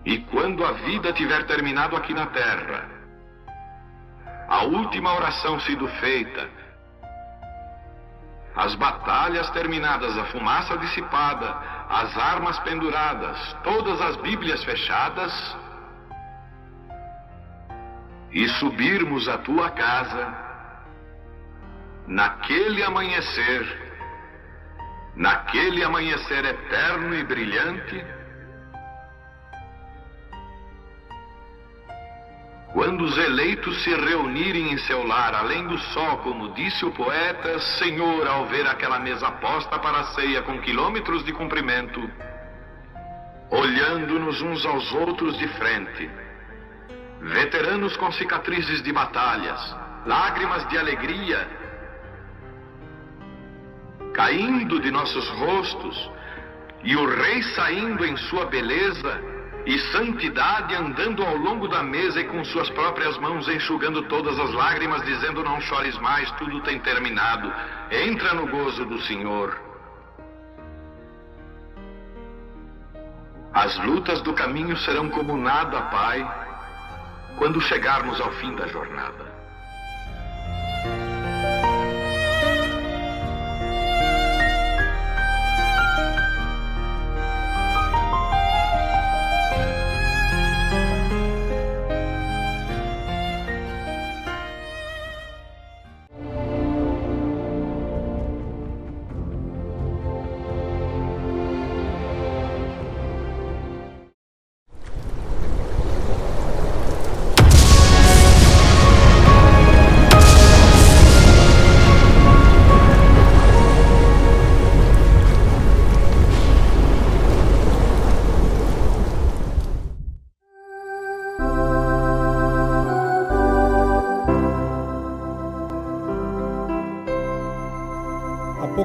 E quando a vida tiver terminado aqui na terra, a última oração sido feita, as batalhas terminadas, a fumaça dissipada, as armas penduradas, todas as Bíblias fechadas, e subirmos à tua casa, naquele amanhecer eterno e brilhante, quando os eleitos se reunirem em seu lar, além do sol, como disse o poeta, Senhor, ao ver aquela mesa posta para a ceia com quilômetros de comprimento, olhando-nos uns aos outros de frente, veteranos com cicatrizes de batalhas, lágrimas de alegria caindo de nossos rostos, e o Rei saindo em sua beleza e santidade, andando ao longo da mesa e com suas próprias mãos enxugando todas as lágrimas, dizendo: não chores mais, tudo tem terminado, entra no gozo do Senhor. As lutas do caminho serão como nada, Pai, quando chegarmos ao fim da jornada.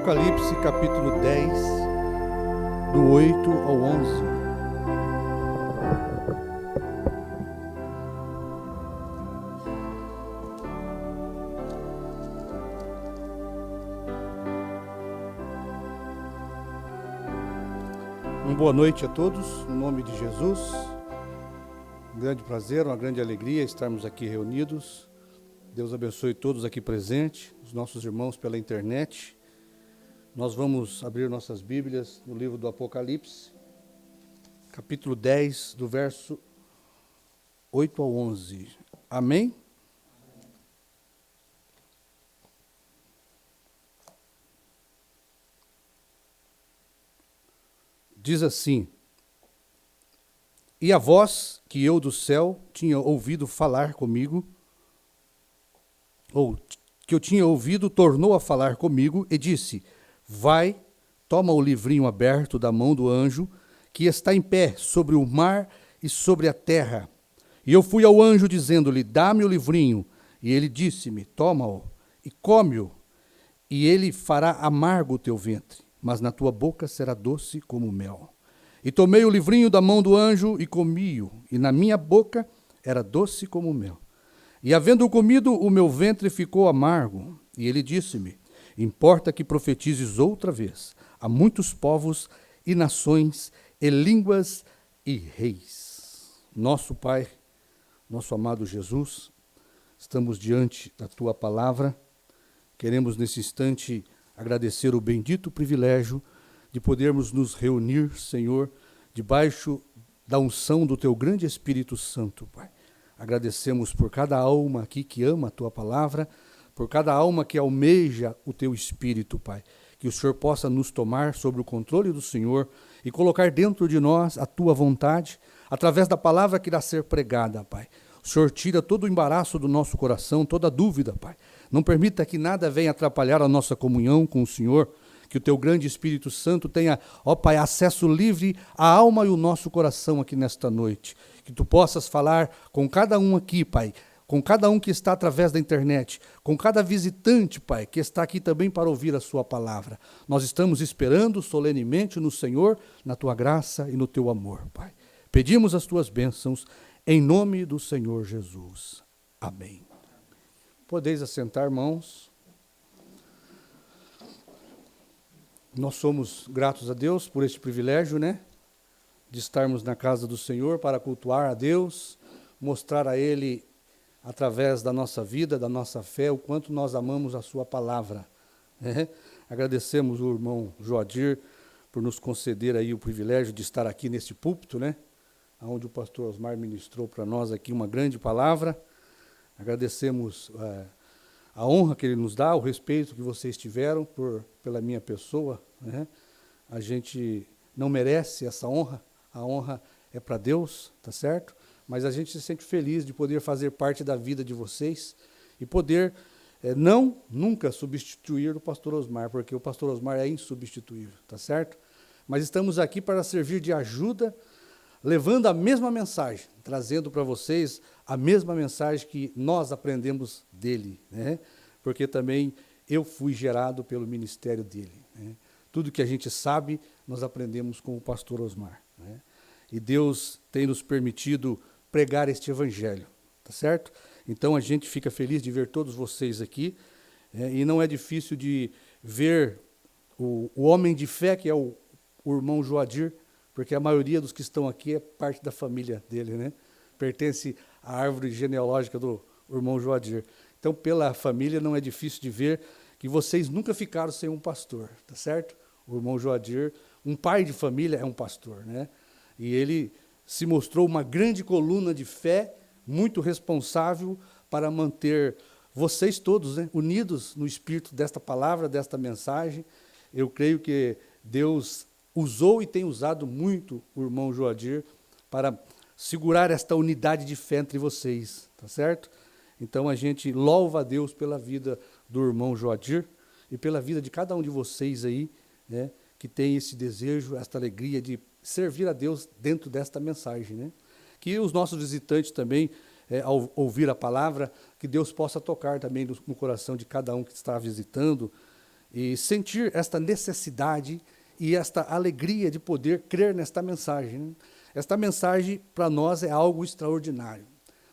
Apocalipse capítulo 10, do 8 ao 11. Uma boa noite a todos, no nome de Jesus. Um grande prazer, uma grande alegria estarmos aqui reunidos. Deus abençoe todos aqui presentes, os nossos irmãos pela internet. Nós vamos abrir nossas Bíblias no livro do Apocalipse, capítulo 10, do verso 8 ao 11. Amém? Diz assim: E a voz que eu do céu tinha ouvido falar comigo, ou que eu tinha ouvido, tornou a falar comigo e disse: Vai, toma o livrinho aberto da mão do anjo, que está em pé sobre o mar e sobre a terra. E eu fui ao anjo, dizendo-lhe: Dá-me o livrinho. E ele disse-me: Toma-o e come-o, e ele fará amargo o teu ventre, mas na tua boca será doce como mel. E tomei o livrinho da mão do anjo e comi-o, e na minha boca era doce como mel. E havendo comido, o meu ventre ficou amargo. E ele disse-me: Importa que profetizes outra vez a muitos povos e nações e línguas e reis. Nosso Pai, nosso amado Jesus, estamos diante da Tua palavra. Queremos nesse instante agradecer o bendito privilégio de podermos nos reunir, Senhor, debaixo da unção do Teu grande Espírito Santo, Pai. Agradecemos por cada alma aqui que ama a Tua palavra, por cada alma que almeja o Teu Espírito, Pai. Que o Senhor possa nos tomar sob o controle do Senhor e colocar dentro de nós a Tua vontade, através da palavra que irá ser pregada, Pai. O Senhor tira todo o embaraço do nosso coração, toda dúvida, Pai. Não permita que nada venha atrapalhar a nossa comunhão com o Senhor. Que o Teu grande Espírito Santo tenha, ó Pai, acesso livre à alma e o nosso coração aqui nesta noite. Que Tu possas falar com cada um aqui, Pai, com cada um que está através da internet, com cada visitante, Pai, que está aqui também para ouvir a Sua palavra. Nós estamos esperando solenemente no Senhor, na Tua graça e no Teu amor, Pai. Pedimos as Tuas bênçãos, em nome do Senhor Jesus. Amém. Podeis assentar, irmãos. Nós somos gratos a Deus por este privilégio, né? de estarmos na casa do Senhor para cultuar a Deus, mostrar a Ele, através da nossa vida, da nossa fé, o quanto nós amamos a sua palavra. Agradecemos o irmão Joadir por nos conceder aí o privilégio de estar aqui neste púlpito, onde o pastor Osmar ministrou para nós aqui uma grande palavra. Agradecemos a honra que ele nos dá, o respeito que vocês tiveram pela minha pessoa. A gente não merece essa honra, a honra é para Deus, tá certo? Mas a gente se sente feliz de poder fazer parte da vida de vocês e poder nunca substituir o pastor Osmar, porque o pastor Osmar é insubstituível, tá certo? Mas estamos aqui para servir de ajuda, levando a mesma mensagem, trazendo para vocês a mesma mensagem que nós aprendemos dele, porque também eu fui gerado pelo ministério dele. Tudo que a gente sabe, nós aprendemos com o pastor Osmar. E Deus tem nos permitido pregar este evangelho, tá certo? Então a gente fica feliz de ver todos vocês aqui, e não é difícil de ver o homem de fé, que é o irmão Joadir, porque a maioria dos que estão aqui é parte da família dele, pertence à árvore genealógica do irmão Joadir. Então, pela família, não é difícil de ver que vocês nunca ficaram sem um pastor, tá certo? O irmão Joadir, um pai de família, é um pastor, E ele se mostrou uma grande coluna de fé, muito responsável para manter vocês todos, unidos no espírito desta palavra, desta mensagem. Eu creio que Deus usou e tem usado muito o irmão Joadir para segurar esta unidade de fé entre vocês, tá certo? Então a gente louva a Deus pela vida do irmão Joadir e pela vida de cada um de vocês aí, que tem esse desejo, esta alegria de servir a Deus dentro desta mensagem, Que os nossos visitantes também, ao ouvir a palavra, que Deus possa tocar também no coração de cada um que está visitando e sentir esta necessidade e esta alegria de poder crer nesta mensagem. Esta mensagem, para nós, é algo extraordinário.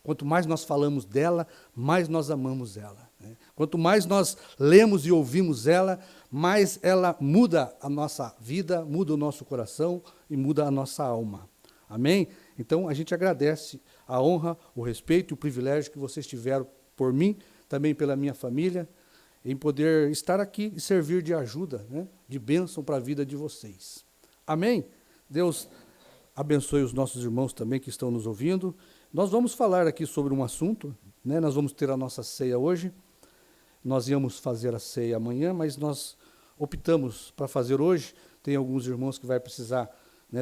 Quanto mais nós falamos dela, mais nós amamos ela. Quanto mais nós lemos e ouvimos ela, mais ela muda a nossa vida, muda o nosso coração e muda a nossa alma. Amém? Então, a gente agradece a honra, o respeito e o privilégio que vocês tiveram por mim, também pela minha família, em poder estar aqui e servir de ajuda, de bênção para a vida de vocês. Amém? Deus abençoe os nossos irmãos também que estão nos ouvindo. Nós vamos falar aqui sobre um assunto, nós vamos ter a nossa ceia hoje. Nós íamos fazer a ceia amanhã, mas nós optamos para fazer hoje. Tem alguns irmãos que vai precisar,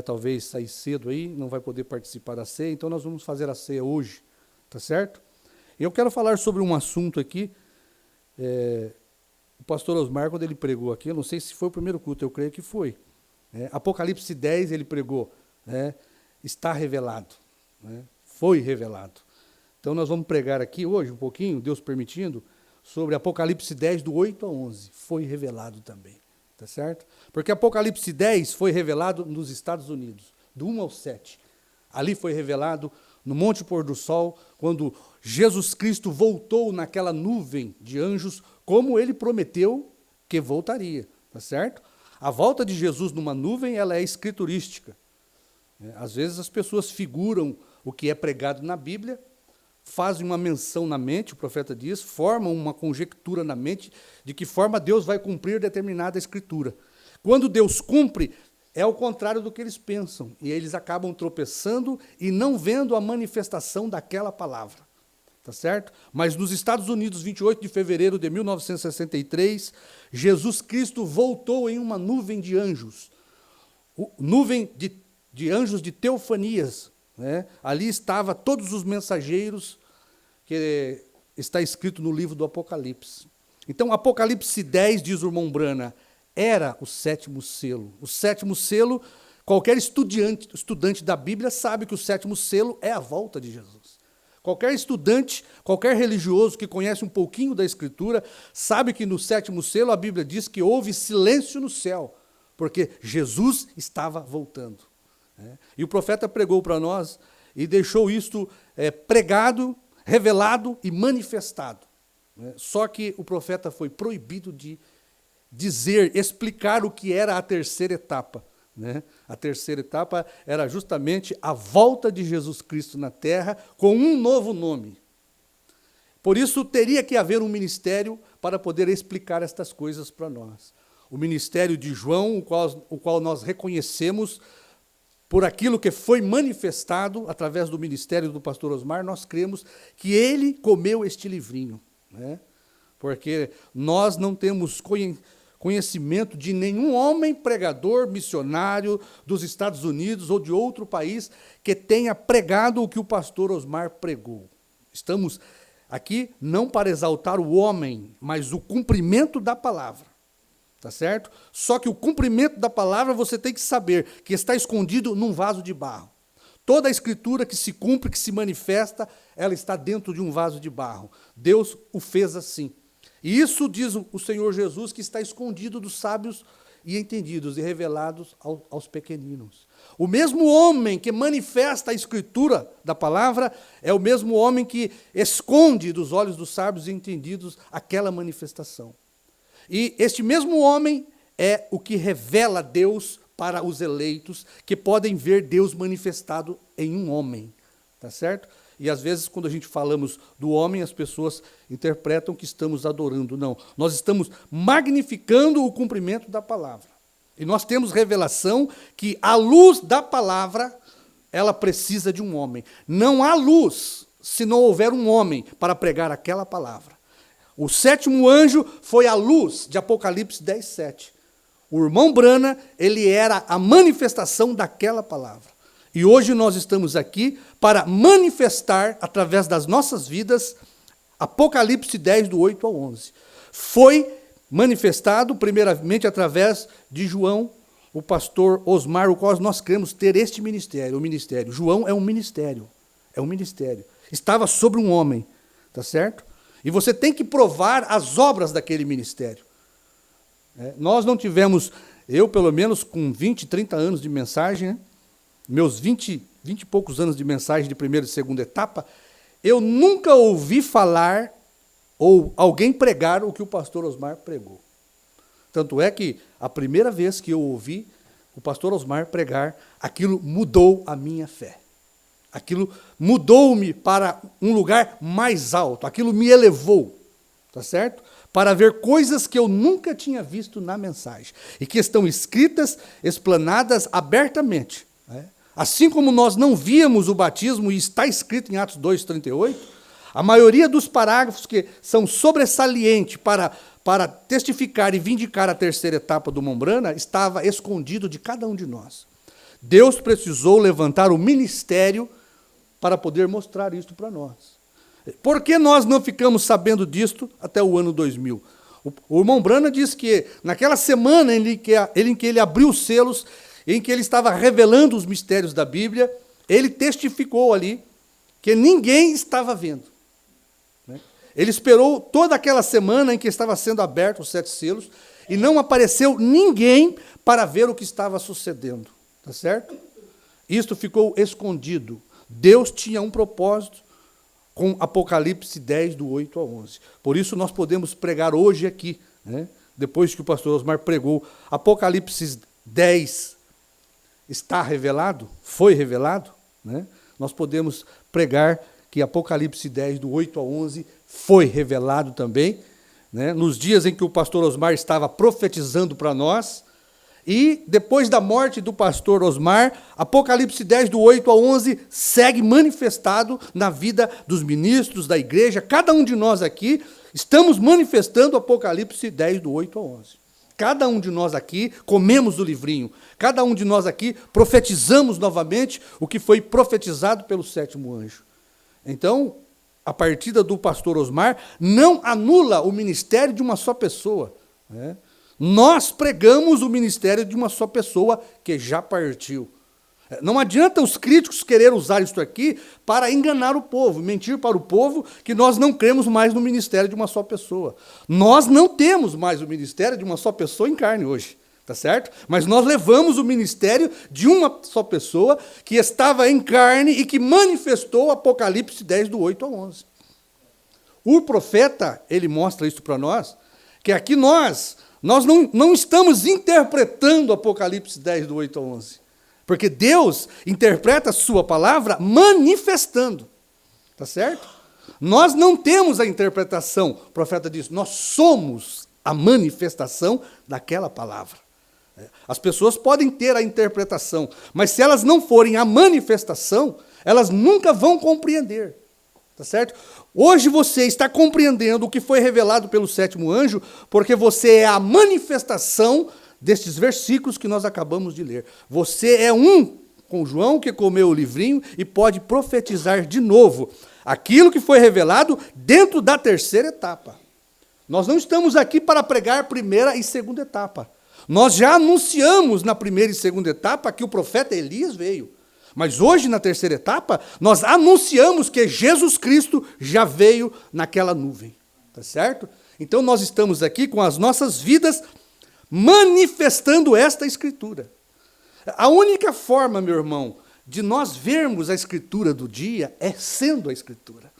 talvez sair cedo aí, não vai poder participar da ceia, então nós vamos fazer a ceia hoje, tá certo? Eu quero falar sobre um assunto aqui. O pastor Osmar, quando ele pregou aqui, eu não sei se foi o primeiro culto, eu creio que foi. Apocalipse 10, ele pregou, está revelado, foi revelado. Então nós vamos pregar aqui hoje um pouquinho, Deus permitindo, sobre Apocalipse 10, do 8 a 11, foi revelado também, tá certo? Porque Apocalipse 10 foi revelado nos Estados Unidos, do 1 ao 7. Ali foi revelado no Monte Pôr do Sol, quando Jesus Cristo voltou naquela nuvem de anjos, como ele prometeu que voltaria, tá certo? A volta de Jesus numa nuvem, ela é escriturística. Às vezes as pessoas figuram o que é pregado na Bíblia, fazem uma menção na mente, o profeta diz, formam uma conjectura na mente de que forma Deus vai cumprir determinada escritura. Quando Deus cumpre, é o contrário do que eles pensam, e eles acabam tropeçando e não vendo a manifestação daquela palavra, tá certo? Mas nos Estados Unidos, 28 de fevereiro de 1963, Jesus Cristo voltou em uma nuvem de anjos, nuvem de anjos de teofanias, Ali estavam todos os mensageiros que está escrito no livro do Apocalipse. Então, Apocalipse 10, diz o irmão Brana, era o sétimo selo. O sétimo selo, qualquer estudante da Bíblia sabe que o sétimo selo é a volta de Jesus. Qualquer estudante, qualquer religioso que conhece um pouquinho da Escritura, sabe que no sétimo selo a Bíblia diz que houve silêncio no céu, porque Jesus estava voltando. E o profeta pregou para nós e deixou isto pregado, revelado e manifestado. Só que o profeta foi proibido de dizer, explicar o que era a terceira etapa. né? A terceira etapa era justamente a volta de Jesus Cristo na terra com um novo nome. Por isso, teria que haver um ministério para poder explicar estas coisas para nós. O ministério de João, o qual nós reconhecemos por aquilo que foi manifestado através do ministério do pastor Osmar, nós cremos que ele comeu este livrinho, né? Porque nós não temos conhecimento de nenhum homem pregador, missionário dos Estados Unidos ou de outro país que tenha pregado o que o pastor Osmar pregou. Estamos aqui não para exaltar o homem, mas o cumprimento da palavra. Tá certo? Só que o cumprimento da palavra você tem que saber que está escondido num vaso de barro. Toda a escritura que se cumpre, que se manifesta, ela está dentro de um vaso de barro. Deus o fez assim. E isso diz o Senhor Jesus, que está escondido dos sábios e entendidos e revelados aos pequeninos. O mesmo homem que manifesta a escritura da palavra é o mesmo homem que esconde dos olhos dos sábios e entendidos aquela manifestação. E este mesmo homem é o que revela Deus para os eleitos, que podem ver Deus manifestado em um homem, tá certo? E às vezes, quando a gente falamos do homem, as pessoas interpretam que estamos adorando. Não, nós estamos magnificando o cumprimento da palavra. E nós temos revelação que a luz da palavra, ela precisa de um homem. Não há luz se não houver um homem para pregar aquela palavra. O sétimo anjo foi a luz de Apocalipse 10:7. O irmão Brana, ele era a manifestação daquela palavra. E hoje nós estamos aqui para manifestar, através das nossas vidas, Apocalipse 10, do 8 ao 11. Foi manifestado, primeiramente, através de João, o pastor Osmar, o qual nós queremos ter este ministério, o ministério. João é um ministério, Estava sobre um homem, tá certo? E você tem que provar as obras daquele ministério. Nós não tivemos, eu pelo menos com 20, 30 anos de mensagem, né? Meus 20 e poucos anos de mensagem de primeira e segunda etapa, eu nunca ouvi falar ou alguém pregar o que o pastor Osmar pregou. Tanto é que a primeira vez que eu ouvi o pastor Osmar pregar, aquilo mudou a minha fé. Aquilo mudou-me para um lugar mais alto, aquilo me elevou, tá certo? Para ver coisas que eu nunca tinha visto na mensagem, e que estão escritas, explanadas abertamente. Né? Assim como nós não víamos o batismo, e está escrito em Atos 2:38, a maioria dos parágrafos que são sobressalentes para testificar e vindicar a terceira etapa do Mombrana, estava escondido de cada um de nós. Deus precisou levantar o ministério para poder mostrar isso para nós. Por que nós não ficamos sabendo disto até o ano 2000? O irmão Brana diz que naquela semana em que ele abriu os selos, em que ele estava revelando os mistérios da Bíblia, ele testificou ali que ninguém estava vendo. Ele esperou toda aquela semana em que estava sendo aberto os 7 selos e não apareceu ninguém para ver o que estava sucedendo. Tá certo? Isto ficou escondido. Deus tinha um propósito com Apocalipse 10, do 8 ao 11. Por isso nós podemos pregar hoje aqui, né? Depois que o pastor Osmar pregou, Apocalipse 10 está revelado, foi revelado, né? Nós podemos pregar que Apocalipse 10, do 8 ao 11, foi revelado também, né? Nos dias em que o pastor Osmar estava profetizando para nós. E depois da morte do pastor Osmar, Apocalipse 10, do 8 ao 11, segue manifestado na vida dos ministros da igreja. Cada um de nós aqui estamos manifestando Apocalipse 10, do 8 ao 11. Cada um de nós aqui comemos o livrinho. Cada um de nós aqui profetizamos novamente o que foi profetizado pelo sétimo anjo. Então, a partida do pastor Osmar não anula o ministério de uma só pessoa, né? Nós pregamos o ministério de uma só pessoa que já partiu. Não adianta os críticos querer usar isso aqui para enganar o povo, mentir para o povo que nós não cremos mais no ministério de uma só pessoa. Nós não temos mais o ministério de uma só pessoa em carne hoje, tá certo? Mas nós levamos o ministério de uma só pessoa que estava em carne e que manifestou o Apocalipse 10, do 8 ao 11. O profeta, ele mostra isso para nós, que aqui nós Nós não estamos interpretando Apocalipse 10, do 8 ao 11. Porque Deus interpreta a sua palavra manifestando. Tá certo? Nós não temos a interpretação, o profeta diz, nós somos a manifestação daquela palavra. As pessoas podem ter a interpretação, mas se elas não forem a manifestação, elas nunca vão compreender. Tá certo? Hoje você está compreendendo o que foi revelado pelo sétimo anjo, porque você é a manifestação destes versículos que nós acabamos de ler. Você é um com João que comeu o livrinho e pode profetizar de novo aquilo que foi revelado dentro da terceira etapa. Nós não estamos aqui para pregar primeira e segunda etapa. Nós já anunciamos na primeira e segunda etapa que o profeta Elias veio. Mas hoje, na terceira etapa, nós anunciamos que Jesus Cristo já veio naquela nuvem. Tá certo? Então nós estamos aqui com as nossas vidas manifestando esta Escritura. A única forma, meu irmão, de nós vermos a Escritura do dia é sendo a Escritura.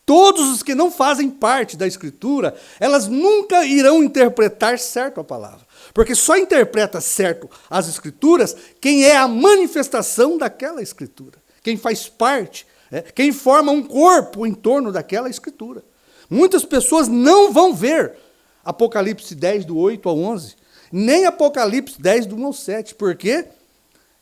Todos os que não fazem parte da Escritura, elas nunca irão interpretar certo a palavra. Porque só interpreta certo as Escrituras quem é a manifestação daquela Escritura. Quem faz parte, quem forma um corpo em torno daquela Escritura. Muitas pessoas não vão ver Apocalipse 10, do 8 ao 11, nem Apocalipse 10, do 1 ao 7. Por quê?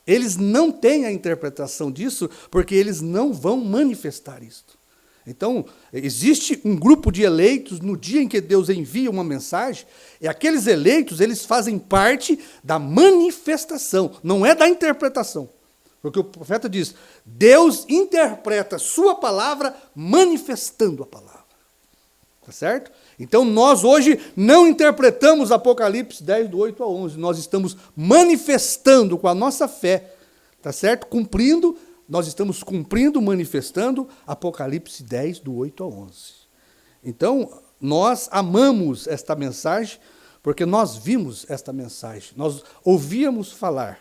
Eles não têm a interpretação disso, porque eles não vão manifestar isto. Então, existe um grupo de eleitos no dia em que Deus envia uma mensagem, e aqueles eleitos, eles fazem parte da manifestação, não é da interpretação. Porque o profeta diz, Deus interpreta sua palavra manifestando a palavra. Tá certo? Então, nós hoje não interpretamos Apocalipse 10, do 8 ao 11, nós estamos manifestando com a nossa fé, tá certo? Nós estamos cumprindo, manifestando Apocalipse 10, do 8 ao 11. Então, nós amamos esta mensagem, porque nós vimos esta mensagem. Nós ouvíamos falar.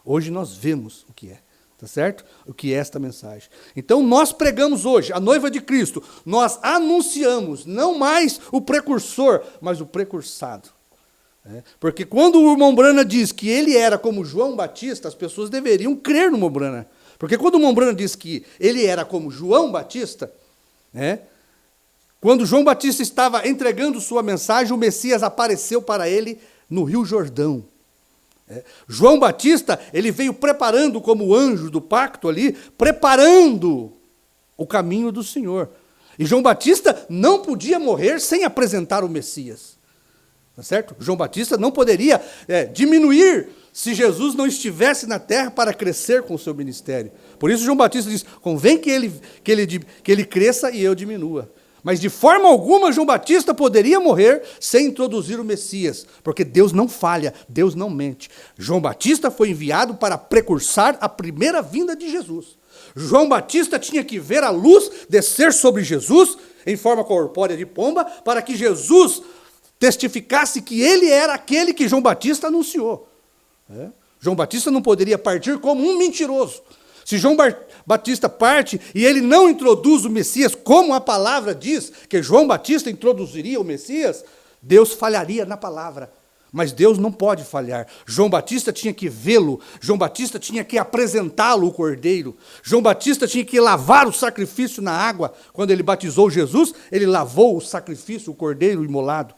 Hoje nós vemos o que é. Tá certo? O que é esta mensagem. Então, nós pregamos hoje, a noiva de Cristo. Nós anunciamos, não mais o precursor, mas o precursado. Porque quando o irmão Branham diz que ele era como João Batista, as pessoas deveriam crer no irmão Branham. Porque quando o irmão Branham diz que ele era como João Batista, quando João Batista estava entregando sua mensagem, o Messias apareceu para ele no Rio Jordão. João Batista, ele veio preparando como anjo do pacto ali, preparando o caminho do Senhor. E João Batista não podia morrer sem apresentar o Messias. Tá certo? João Batista não poderia diminuir se Jesus não estivesse na terra para crescer com o seu ministério. Por isso João Batista diz, convém que ele cresça e eu diminua. Mas de forma alguma João Batista poderia morrer sem introduzir o Messias, porque Deus não falha, Deus não mente. João Batista foi enviado para precursar a primeira vinda de Jesus. João Batista tinha que ver a luz descer sobre Jesus, em forma corpórea de pomba, para que Jesus testificasse que ele era aquele que João Batista anunciou. João Batista não poderia partir como um mentiroso. Se João Batista parte e ele não introduz o Messias, como a palavra diz que João Batista introduziria o Messias, Deus falharia na palavra. Mas Deus não pode falhar. João Batista tinha que vê-lo, João Batista tinha que apresentá-lo, o Cordeiro. João Batista tinha que lavar o sacrifício na água. Quando ele batizou Jesus, ele lavou o sacrifício, o Cordeiro imolado.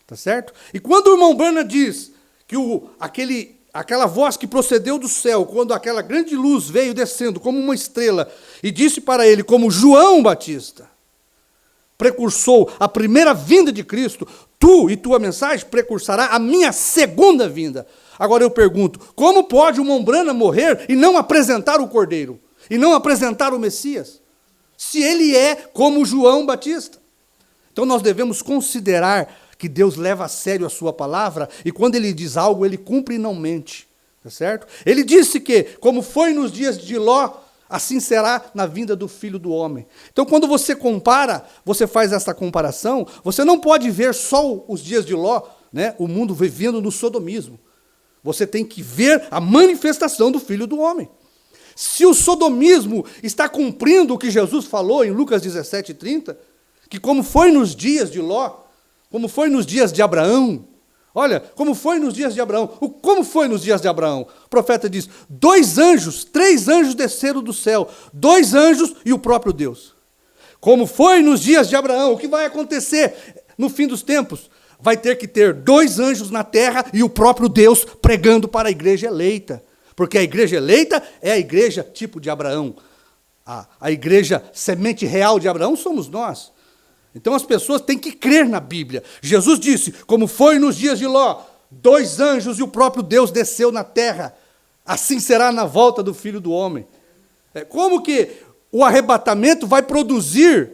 Tá certo? E quando o irmão Branham diz que aquela voz que procedeu do céu, quando aquela grande luz veio descendo como uma estrela, e disse para ele, como João Batista, precursou a primeira vinda de Cristo, tu e tua mensagem precursará a minha segunda vinda. Agora eu pergunto, como pode o irmão Branham morrer e não apresentar o Cordeiro? E não apresentar o Messias? Se ele é como João Batista. Então nós devemos considerar que Deus leva a sério a sua palavra, e quando ele diz algo, ele cumpre e não mente. Tá certo? Ele disse que, como foi nos dias de Ló, assim será na vinda do Filho do Homem. Então, quando você compara, você faz essa comparação, você não pode ver só os dias de Ló, o mundo vivendo no sodomismo. Você tem que ver a manifestação do Filho do Homem. Se o sodomismo está cumprindo o que Jesus falou em Lucas 17:30, que como foi nos dias de Ló, como foi nos dias de Abraão, Olha, como foi nos dias de Abraão. Como foi nos dias de Abraão? O profeta diz, 2 anjos, 3 anjos desceram do céu. 2 anjos e o próprio Deus. Como foi nos dias de Abraão? O que vai acontecer no fim dos tempos? Vai ter que ter 2 anjos na terra e o próprio Deus pregando para a igreja eleita. Porque a igreja eleita é a igreja tipo de Abraão. A igreja semente real de Abraão somos nós. Então as pessoas têm que crer na Bíblia. Jesus disse, como foi nos dias de Ló, 2 anjos e o próprio Deus desceu na terra. Assim será na volta do Filho do Homem. Como que o arrebatamento vai produzir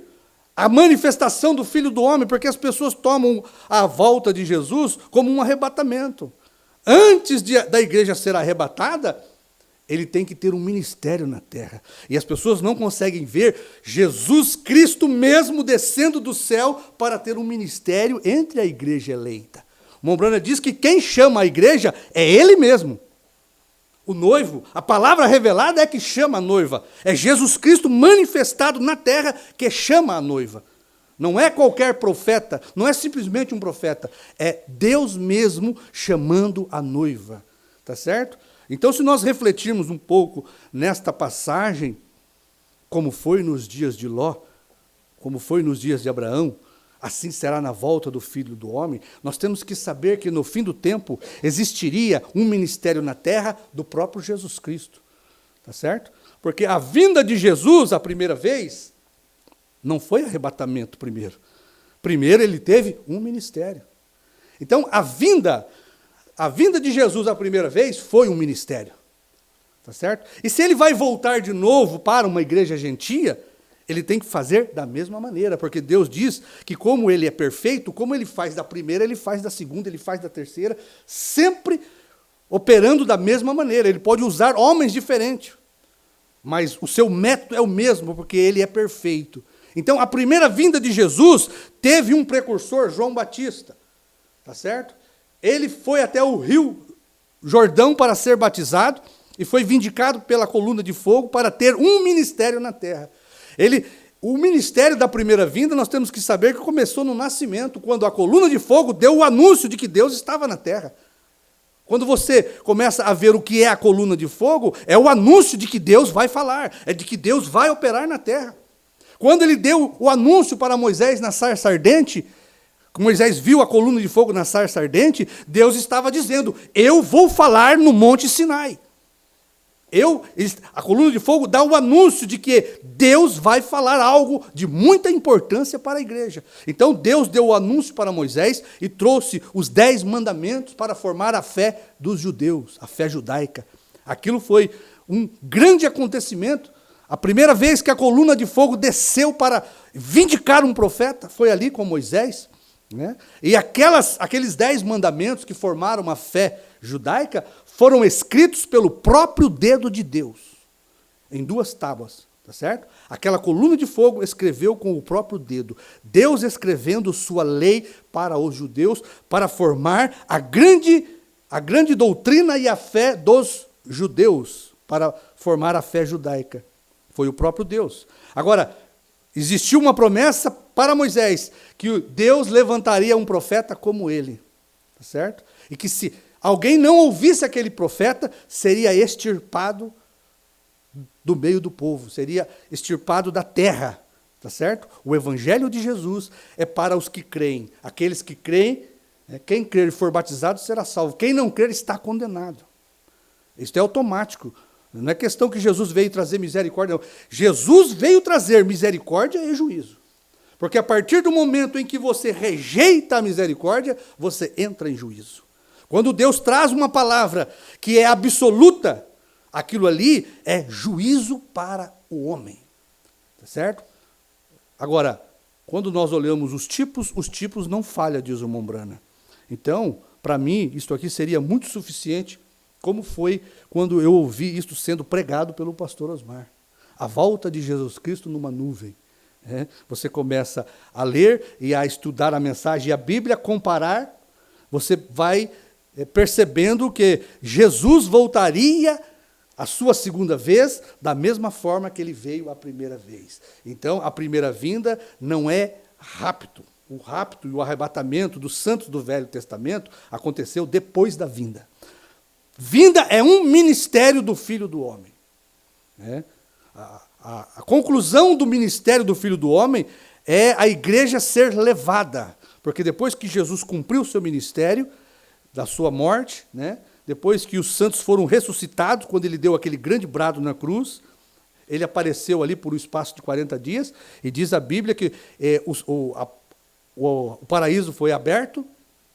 a manifestação do Filho do Homem? Porque as pessoas tomam a volta de Jesus como um arrebatamento. Antes da igreja ser arrebatada, ele tem que ter um ministério na terra. E as pessoas não conseguem ver Jesus Cristo mesmo descendo do céu para ter um ministério entre a igreja eleita. Mombrana diz que quem chama a igreja é ele mesmo. O noivo, a palavra revelada é que chama a noiva. É Jesus Cristo manifestado na terra que chama a noiva. Não é qualquer profeta, não é simplesmente um profeta. É Deus mesmo chamando a noiva. Tá certo? Então, se nós refletirmos um pouco nesta passagem, como foi nos dias de Ló, como foi nos dias de Abraão, assim será na volta do Filho do Homem, nós temos que saber que no fim do tempo existiria um ministério na terra do próprio Jesus Cristo. Tá certo? Porque a vinda de Jesus, a primeira vez, não foi arrebatamento primeiro. Primeiro ele teve um ministério. Então, a vinda de Jesus a primeira vez foi um ministério. Tá certo? E se ele vai voltar de novo para uma igreja gentia, ele tem que fazer da mesma maneira, porque Deus diz que como ele é perfeito, como ele faz da primeira, ele faz da segunda, ele faz da terceira, sempre operando da mesma maneira. Ele pode usar homens diferentes, mas o seu método é o mesmo, porque ele é perfeito. Então, a primeira vinda de Jesus teve um precursor, João Batista. Tá certo? Ele foi até o rio Jordão para ser batizado e foi vindicado pela coluna de fogo para ter um ministério na terra. O ministério da primeira vinda, nós temos que saber que começou no nascimento, quando a coluna de fogo deu o anúncio de que Deus estava na terra. Quando você começa a ver o que é a coluna de fogo, é o anúncio de que Deus vai falar, é de que Deus vai operar na terra. Quando ele deu o anúncio para Moisés na sarça ardente, Moisés viu a coluna de fogo na sarça ardente, Deus estava dizendo, eu vou falar no Monte Sinai. A coluna de fogo dá o anúncio de que Deus vai falar algo de muita importância para a igreja. Então Deus deu o anúncio para Moisés e trouxe os 10 mandamentos para formar a fé dos judeus, a fé judaica. Aquilo foi um grande acontecimento. A primeira vez que a coluna de fogo desceu para vindicar um profeta, foi ali com Moisés. Né? E aqueles 10 mandamentos que formaram a fé judaica foram escritos pelo próprio dedo de Deus, em 2 tábuas, tá certo? Aquela coluna de fogo escreveu com o próprio dedo, Deus escrevendo sua lei para os judeus, para formar a grande doutrina e a fé dos judeus, para formar a fé judaica. Foi o próprio Deus. Agora, existiu uma promessa para Moisés, que Deus levantaria um profeta como ele, tá certo? E que se alguém não ouvisse aquele profeta, seria extirpado do meio do povo, seria extirpado da terra, tá certo? O evangelho de Jesus é para os que creem. Aqueles que creem, quem crer e for batizado será salvo. Quem não crer está condenado. Isso é automático. Não é questão que Jesus veio trazer misericórdia, não. Jesus veio trazer misericórdia e juízo. Porque a partir do momento em que você rejeita a misericórdia, você entra em juízo. Quando Deus traz uma palavra que é absoluta, aquilo ali é juízo para o homem. Tá certo? Agora, quando nós olhamos os tipos não falham, diz o Mombrana. Então, para mim, isto aqui seria muito suficiente, como foi quando eu ouvi isto sendo pregado pelo pastor Osmar. A volta de Jesus Cristo numa nuvem. Você começa a ler e a estudar a mensagem e a Bíblia, comparar, você vai percebendo que Jesus voltaria a sua segunda vez da mesma forma que ele veio a primeira vez. Então, a primeira vinda não é rápido, o rapto e o arrebatamento dos santos do Velho Testamento aconteceu depois da vinda. Vinda é um ministério do Filho do Homem. Né? A conclusão do ministério do Filho do Homem é a igreja ser levada. Porque depois que Jesus cumpriu o seu ministério, da sua morte, né? Depois que os santos foram ressuscitados, quando ele deu aquele grande brado na cruz, ele apareceu ali por um espaço de 40 dias, e diz a Bíblia que o paraíso foi aberto,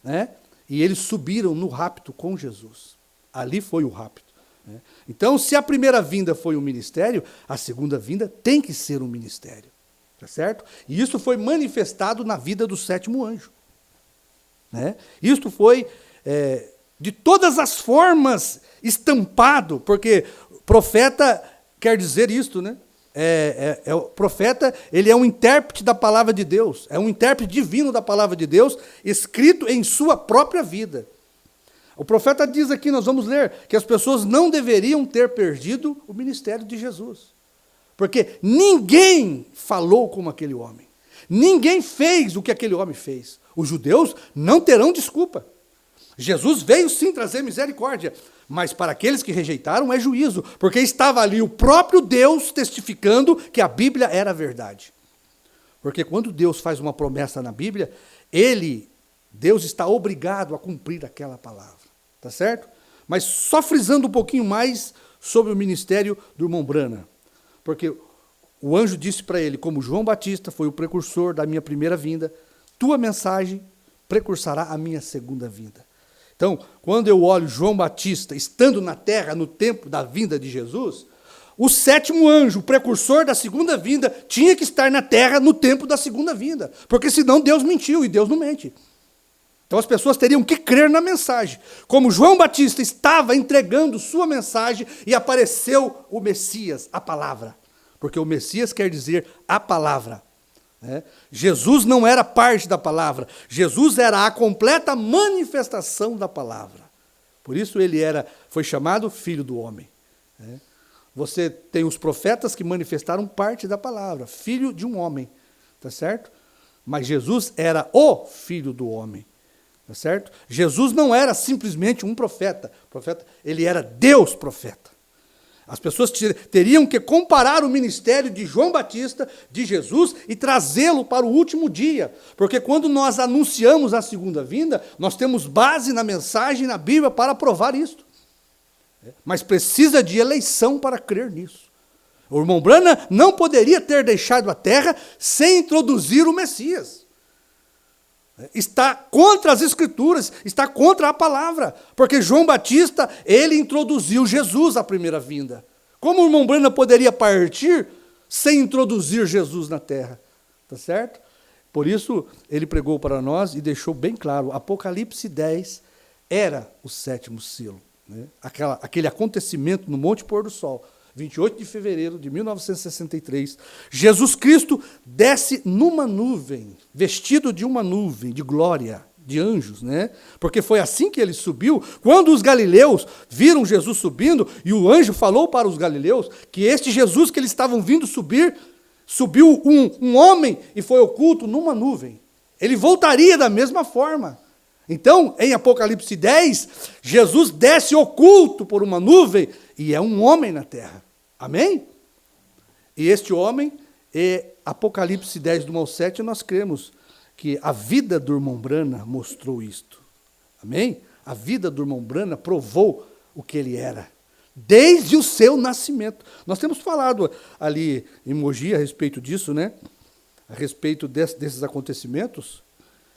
né? E eles subiram no rapto com Jesus. Ali foi o rapto. Né? Então, se a primeira vinda foi um ministério, a segunda vinda tem que ser um ministério. Tá certo? E isso foi manifestado na vida do sétimo anjo. Né? Isto foi, de todas as formas, estampado, porque profeta quer dizer isto, né? O profeta, ele é um intérprete da palavra de Deus, é um intérprete divino da palavra de Deus, escrito em sua própria vida. O profeta diz aqui, nós vamos ler, que as pessoas não deveriam ter perdido o ministério de Jesus. Porque ninguém falou como aquele homem. Ninguém fez o que aquele homem fez. Os judeus não terão desculpa. Jesus veio sim trazer misericórdia, mas para aqueles que rejeitaram é juízo, porque estava ali o próprio Deus testificando que a Bíblia era a verdade. Porque quando Deus faz uma promessa na Bíblia, Deus está obrigado a cumprir aquela palavra. Tá certo? Mas só frisando um pouquinho mais sobre o ministério do irmão Brana. Porque o anjo disse para ele, como João Batista foi o precursor da minha primeira vinda, tua mensagem precursará a minha segunda vinda. Então, quando eu olho João Batista estando na terra no tempo da vinda de Jesus, o sétimo anjo, o precursor da segunda vinda, tinha que estar na terra no tempo da segunda vinda, porque senão Deus mentiu e Deus não mente. Então as pessoas teriam que crer na mensagem. Como João Batista estava entregando sua mensagem e apareceu o Messias, a palavra. Porque o Messias quer dizer a palavra. Né? Jesus não era parte da palavra. Jesus era a completa manifestação da palavra. Por isso ele foi chamado Filho do Homem. Né? Você tem os profetas que manifestaram parte da palavra. Filho de um homem. Tá certo? Mas Jesus era o Filho do Homem. Tá certo? Jesus não era simplesmente um profeta. Ele era Deus profeta. As pessoas teriam que comparar o ministério de João Batista, de Jesus, e trazê-lo para o último dia. Porque quando nós anunciamos a segunda vinda, nós temos base na mensagem, na Bíblia, para provar isto. Mas precisa de eleição para crer nisso. O irmão Brana não poderia ter deixado a terra sem introduzir o Messias. Está contra as Escrituras, está contra a palavra, porque João Batista, ele introduziu Jesus à primeira vinda. Como o irmão Brana poderia partir sem introduzir Jesus na terra? Tá certo? Por isso, ele pregou para nós e deixou bem claro, Apocalipse 10 era o sétimo selo. Né? Aquele acontecimento no Monte Pôr do Sol, 28 de fevereiro de 1963, Jesus Cristo desce numa nuvem, vestido de uma nuvem de glória, de anjos, né? Porque foi assim que ele subiu. Quando os galileus viram Jesus subindo, e o anjo falou para os galileus que este Jesus que eles estavam vindo subir, subiu um homem e foi oculto numa nuvem. Ele voltaria da mesma forma. Então, em Apocalipse 10, Jesus desce oculto por uma nuvem e é um homem na terra. Amém? E este homem, Apocalipse 10, do 1 ao 7, nós cremos que a vida do irmão Brana mostrou isto. Amém? A vida do irmão Brana provou o que ele era, desde o seu nascimento. Nós temos falado ali em Mogi a respeito disso, né? A respeito desses acontecimentos,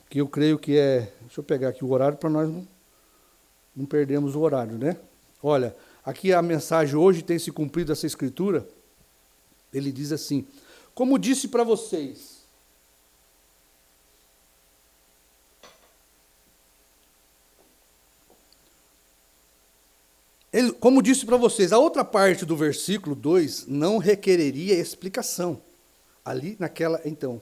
que eu creio que deixa eu pegar aqui o horário para nós não perdermos o horário, né? Olha, aqui a mensagem hoje tem se cumprido essa escritura. Ele diz assim, como disse para vocês, como disse para vocês, a outra parte do versículo 2 não requereria explicação, ali naquela então.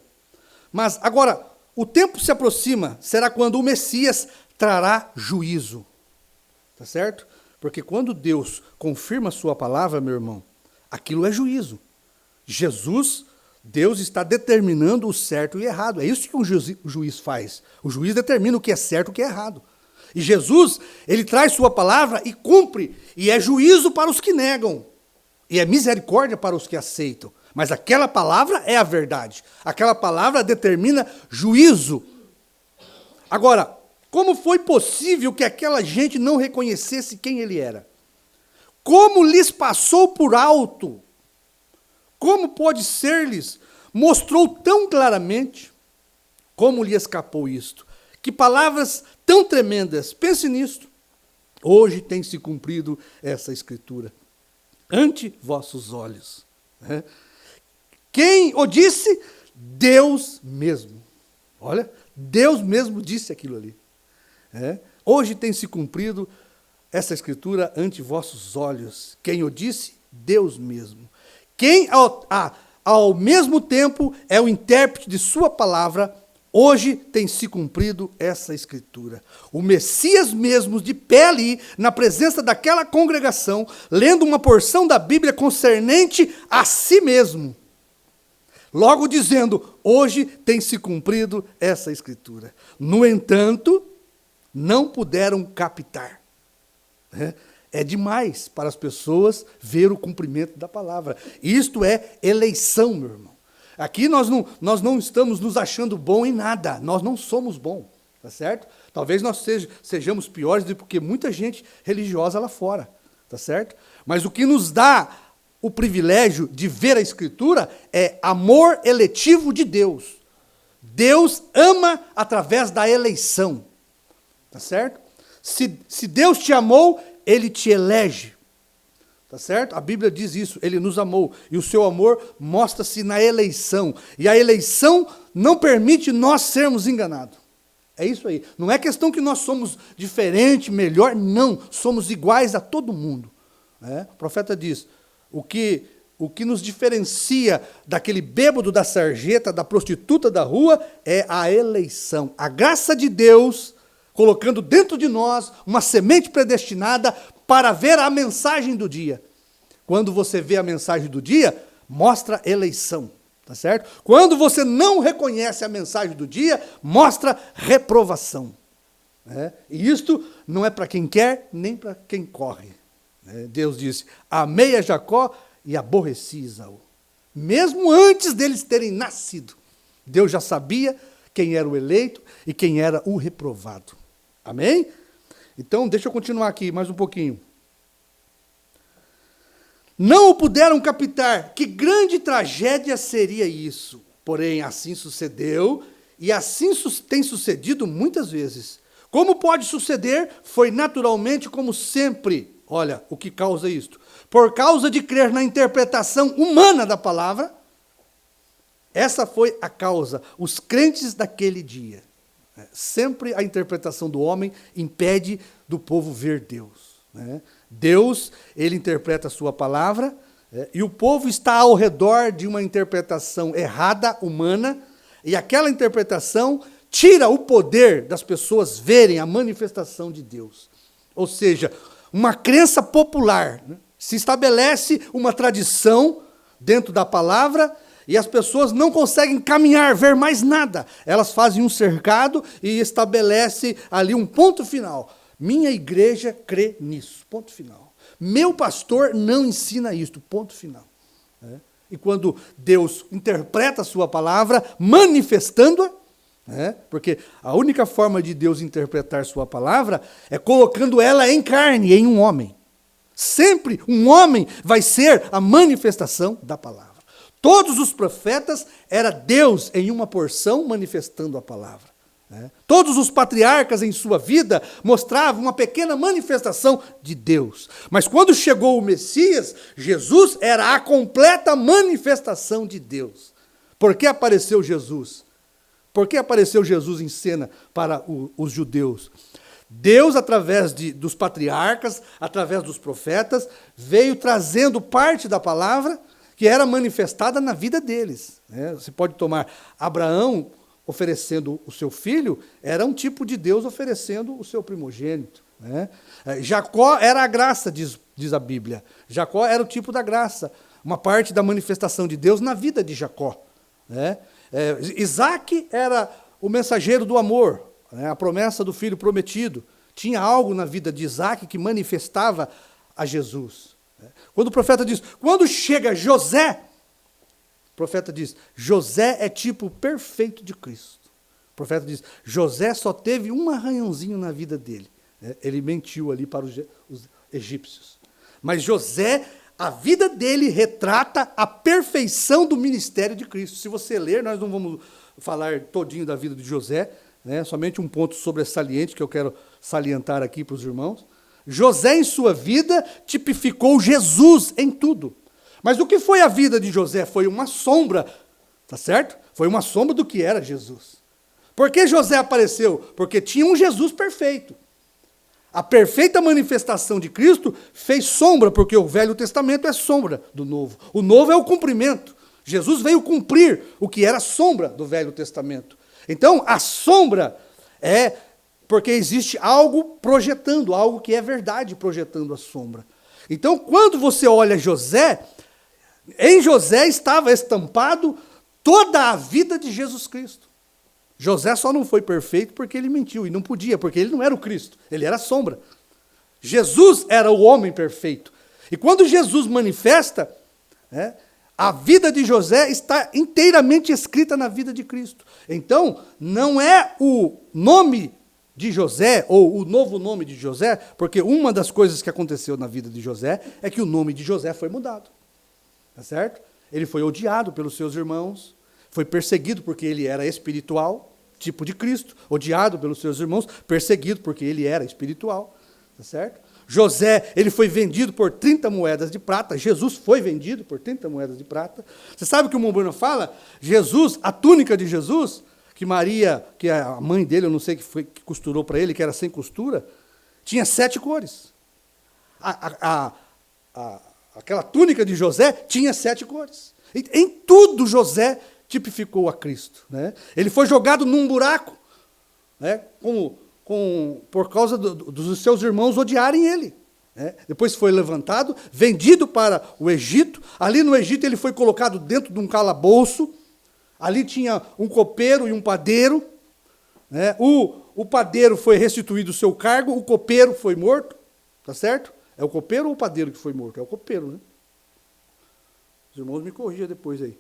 Mas agora, o tempo se aproxima, será quando o Messias trará juízo. Tá certo? Porque quando Deus confirma a sua palavra, meu irmão, aquilo é juízo. Jesus Deus está determinando o certo e o errado. É isso que o juiz faz. O juiz determina o que é certo e o que é errado. E Jesus, ele traz sua palavra e cumpre. E é juízo para os que negam. E é misericórdia para os que aceitam. Mas aquela palavra é a verdade. Aquela palavra determina juízo. Agora, como foi possível que aquela gente não reconhecesse quem ele era? Como lhes passou por alto? Como pode ser-lhes? Mostrou tão claramente como lhe escapou isto. Que palavras tão tremendas. Pense nisto. Hoje tem se cumprido essa escritura. Ante vossos olhos. Quem o disse? Deus mesmo. Olha, Deus mesmo disse aquilo ali. Hoje tem se cumprido essa escritura ante vossos olhos. Quem o disse? Deus mesmo. Quem ao mesmo tempo é o intérprete de sua palavra, hoje tem se cumprido essa escritura. O Messias mesmo, de pé ali, na presença daquela congregação, lendo uma porção da Bíblia concernente a si mesmo. Logo dizendo, hoje tem se cumprido essa escritura. No entanto, não puderam captar. É demais para as pessoas ver o cumprimento da palavra. Isto é eleição, meu irmão. Aqui nós não estamos nos achando bom em nada. Nós não somos bons, tá certo? Talvez nós sejamos piores do que muita gente religiosa lá fora, tá certo? Mas o que nos dá o privilégio de ver a Escritura é amor eletivo de Deus. Deus ama através da eleição, tá certo? Se Deus te amou, Ele te elege. Tá certo? A Bíblia diz isso, Ele nos amou. E o seu amor mostra-se na eleição. E a eleição não permite nós sermos enganados. É isso aí. Não é questão que nós somos diferente, melhor. Não, somos iguais a todo mundo. O profeta diz, o que nos diferencia daquele bêbado da sarjeta, da prostituta da rua, é a eleição. A graça de Deus colocando dentro de nós uma semente predestinada para ver a mensagem do dia. Quando você vê a mensagem do dia, mostra eleição, tá certo? Quando você não reconhece a mensagem do dia, mostra reprovação. E isto não é para quem quer, nem para quem corre. Deus disse, amei a Jacó e aborreci Esaú. Mesmo antes deles terem nascido, Deus já sabia quem era o eleito e quem era o reprovado. Amém? Então, deixa eu continuar aqui mais um pouquinho. Não o puderam captar. Que grande tragédia seria isso. Porém, assim sucedeu, e assim tem sucedido muitas vezes. Como pode suceder? Foi naturalmente como sempre. Olha, o que causa isto. Por causa de crer na interpretação humana da palavra, essa foi a causa. Os crentes daquele dia. Sempre a interpretação do homem impede do povo ver Deus. Deus, ele interpreta a sua palavra, e o povo está ao redor de uma interpretação errada, humana, e aquela interpretação tira o poder das pessoas verem a manifestação de Deus. Ou seja, uma crença popular. Se estabelece uma tradição dentro da palavra, e as pessoas não conseguem caminhar, ver mais nada. Elas fazem um cercado e estabelece ali um ponto final. Minha igreja crê nisso, ponto final. Meu pastor não ensina isto, ponto final. E quando Deus interpreta a sua palavra, manifestando-a, porque a única forma de Deus interpretar sua palavra é colocando ela em carne, em um homem. Sempre um homem vai ser a manifestação da palavra. Todos os profetas era Deus em uma porção manifestando a palavra. Todos os patriarcas em sua vida mostravam uma pequena manifestação de Deus. Mas quando chegou o Messias, Jesus era a completa manifestação de Deus. Por que apareceu Jesus? Por que apareceu Jesus em cena para os judeus? Deus, através dos patriarcas, através dos profetas, veio trazendo parte da palavra que era manifestada na vida deles. Você pode tomar Abraão oferecendo o seu filho, era um tipo de Deus oferecendo o seu primogênito. Jacó era a graça, diz a Bíblia. Jacó era o tipo da graça, uma parte da manifestação de Deus na vida de Jacó. né? Isaac era o mensageiro do amor, né? A promessa do filho prometido. Tinha algo na vida de Isaac que manifestava a Jesus. Quando o profeta diz, quando chega José, o profeta diz, José é tipo perfeito de Cristo. O profeta diz, José só teve um arranhãozinho na vida dele. Ele mentiu ali para os egípcios. Mas José, a vida dele retrata a perfeição do ministério de Cristo. Se você ler, nós não vamos falar todinho da vida de José, né? Somente um ponto sobressalente que eu quero salientar aqui para os irmãos. José, em sua vida, tipificou Jesus em tudo. Mas o que foi a vida de José? Foi uma sombra, tá certo? Foi uma sombra do que era Jesus. Por que José apareceu? Porque tinha um Jesus perfeito. A perfeita manifestação de Cristo fez sombra, porque o Velho Testamento é sombra do Novo. O Novo é o cumprimento. Jesus veio cumprir o que era sombra do Velho Testamento. Então, a sombra é porque existe algo projetando, algo que é verdade projetando a sombra. Então, quando você olha José, em José estava estampado toda a vida de Jesus Cristo. José só não foi perfeito porque ele mentiu, e não podia, porque ele não era o Cristo, ele era a sombra. Jesus era o homem perfeito. E quando Jesus manifesta, a vida de José está inteiramente escrita na vida de Cristo. Então, não é o nome de José, ou o novo nome de José, porque uma das coisas que aconteceu na vida de José é que o nome de José foi mudado. Tá certo? Ele foi odiado pelos seus irmãos, foi perseguido porque ele era espiritual, tipo de Cristo, odiado pelos seus irmãos, perseguido porque ele era espiritual, tá certo? José, ele foi vendido por 30 moedas de prata, Jesus foi vendido por 30 moedas de prata. Você sabe o que o Mombrana fala? Jesus, a túnica de Jesus, que Maria, que é a mãe dele, eu não sei que foi que costurou para ele, que era sem costura, tinha 7 cores. Aquela túnica de José tinha 7 cores. Em tudo José tipificou a Cristo, né? Ele foi jogado num buraco, né? Por causa dos seus irmãos odiarem ele, né? Depois foi levantado, vendido para o Egito. Ali no Egito ele foi colocado dentro de um calabouço. Ali tinha um copeiro e um padeiro, né? O padeiro foi restituído o seu cargo, o copeiro foi morto, tá certo? É o copeiro ou o padeiro que foi morto? É o copeiro, né? Os irmãos me corrijam depois aí.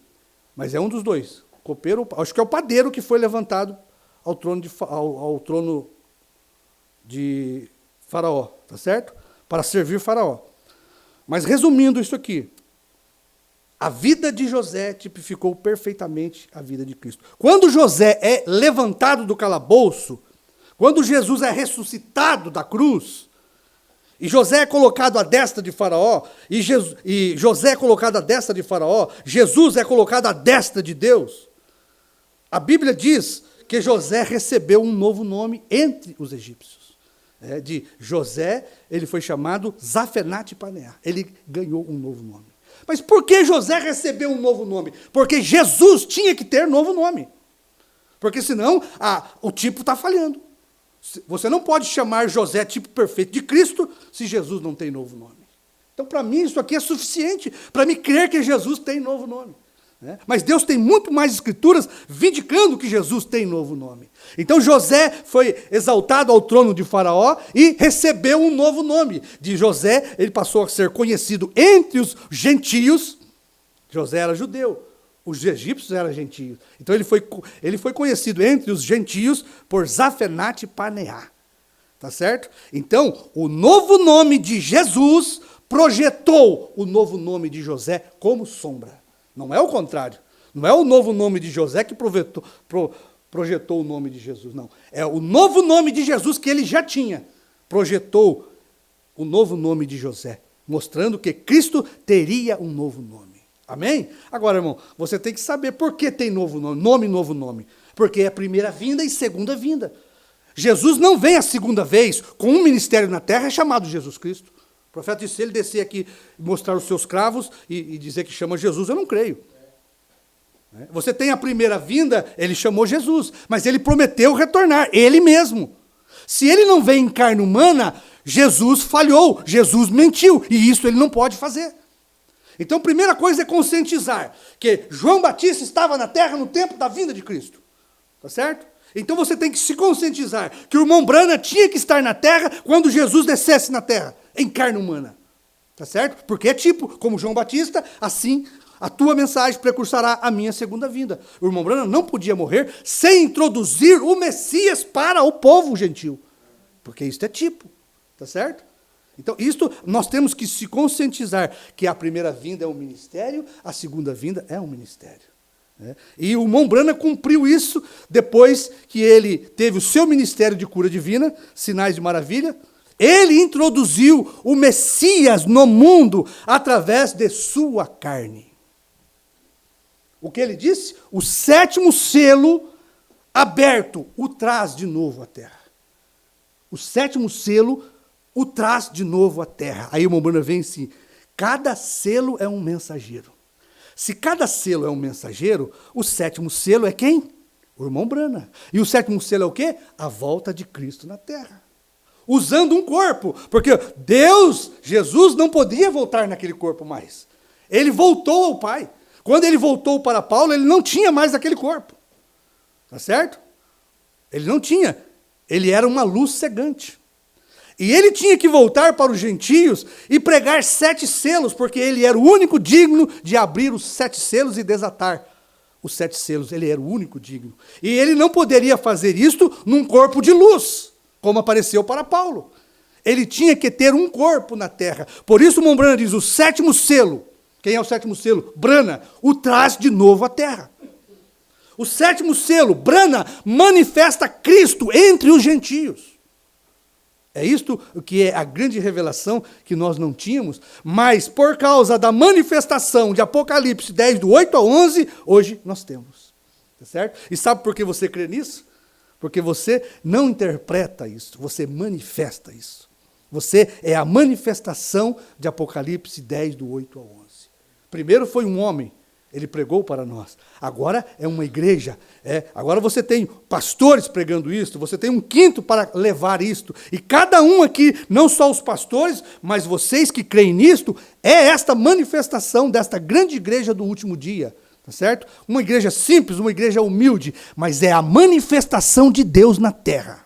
Mas é um dos dois. Copeiro, acho que é o padeiro que foi levantado ao trono de Faraó, tá certo? Para servir Faraó. Mas resumindo isso aqui, a vida de José tipificou perfeitamente a vida de Cristo. Quando José é levantado do calabouço, quando Jesus é ressuscitado da cruz, e José é colocado à destra de Faraó, e José é colocado à destra de Faraó, Jesus é colocado à destra de Deus. A Bíblia diz que José recebeu um novo nome entre os egípcios. De José, ele foi chamado Zafenate Paneah. Ele ganhou um novo nome. Mas por que José recebeu um novo nome? Porque Jesus tinha que ter novo nome. Porque senão o tipo está falhando. Você não pode chamar José tipo perfeito de Cristo se Jesus não tem novo nome. Então, para mim, isso aqui é suficiente para me crer que Jesus tem novo nome. Né? Mas Deus tem muito mais escrituras vindicando que Jesus tem novo nome. Então, José foi exaltado ao trono de Faraó e recebeu um novo nome. De José, ele passou a ser conhecido entre os gentios. José era judeu. Os egípcios eram gentios. Então ele foi conhecido entre os gentios por Zafenate Paneah. Tá certo? Então, o novo nome de Jesus projetou o novo nome de José como sombra. Não é o contrário. Não é o novo nome de José que projetou o nome de Jesus, não. É o novo nome de Jesus que ele já tinha. Projetou o novo nome de José, mostrando que Cristo teria um novo nome. Amém? Agora, irmão, você tem que saber por que tem novo novo nome. Porque é primeira vinda e segunda vinda. Jesus não vem a segunda vez com um ministério na terra chamado Jesus Cristo. O profeta disse, se ele descer aqui e mostrar os seus cravos e dizer que chama Jesus, eu não creio. Você tem a primeira vinda, ele chamou Jesus, mas ele prometeu retornar, ele mesmo. Se ele não vem em carne humana, Jesus falhou, Jesus mentiu, e isso ele não pode fazer. Então, primeira coisa é conscientizar que João Batista estava na terra no tempo da vinda de Cristo. Tá certo? Então você tem que se conscientizar que o irmão Branham tinha que estar na terra quando Jesus descesse na terra, em carne humana. Tá certo? Porque é tipo, como João Batista, assim a tua mensagem precursará a minha segunda vinda. O irmão Branham não podia morrer sem introduzir o Messias para o povo gentil. Porque isso é tipo. Tá certo? Então, isto nós temos que se conscientizar que a primeira vinda é um ministério, a segunda vinda é um ministério. Né? E o irmão Branham cumpriu isso depois que ele teve o seu ministério de cura divina, sinais de maravilha. Ele introduziu o Messias no mundo através de sua carne. O que ele disse? O 7º selo aberto o traz de novo à terra. O 7º selo o traz de novo à terra. Aí o irmão Branham vem assim, cada selo é um mensageiro. Se cada selo é um mensageiro, o 7º selo é quem? O irmão Branham. E o 7º selo é o quê? A volta de Cristo na terra. Usando um corpo, porque Deus, Jesus, não podia voltar naquele corpo mais. Ele voltou ao Pai. Quando ele voltou para Paulo, ele não tinha mais aquele corpo. Tá certo? Ele não tinha. Ele era uma luz cegante. E ele tinha que voltar para os gentios e pregar 7 selos, porque ele era o único digno de abrir os 7 selos e desatar os 7 selos. Ele era o único digno. E ele não poderia fazer isto num corpo de luz, como apareceu para Paulo. Ele tinha que ter um corpo na terra. Por isso o irmão Branham diz, o 7º selo, quem é o 7º selo? Branham, o traz de novo à terra. O 7º selo, Branham, manifesta Cristo entre os gentios. É isto que é a grande revelação que nós não tínhamos, mas por causa da manifestação de Apocalipse 10, do 8 ao 11, hoje nós temos. Tá certo? E sabe por que você crê nisso? Porque você não interpreta isso, você manifesta isso. Você é a manifestação de Apocalipse 10, do 8 ao 11. Primeiro foi um homem, ele pregou para nós. Agora é uma igreja. Agora você tem pastores pregando isto, você tem um quinto para levar isto. E cada um aqui, não só os pastores, mas vocês que creem nisto, é esta manifestação desta grande igreja do último dia. Tá certo? Uma igreja simples, uma igreja humilde, mas é a manifestação de Deus na terra.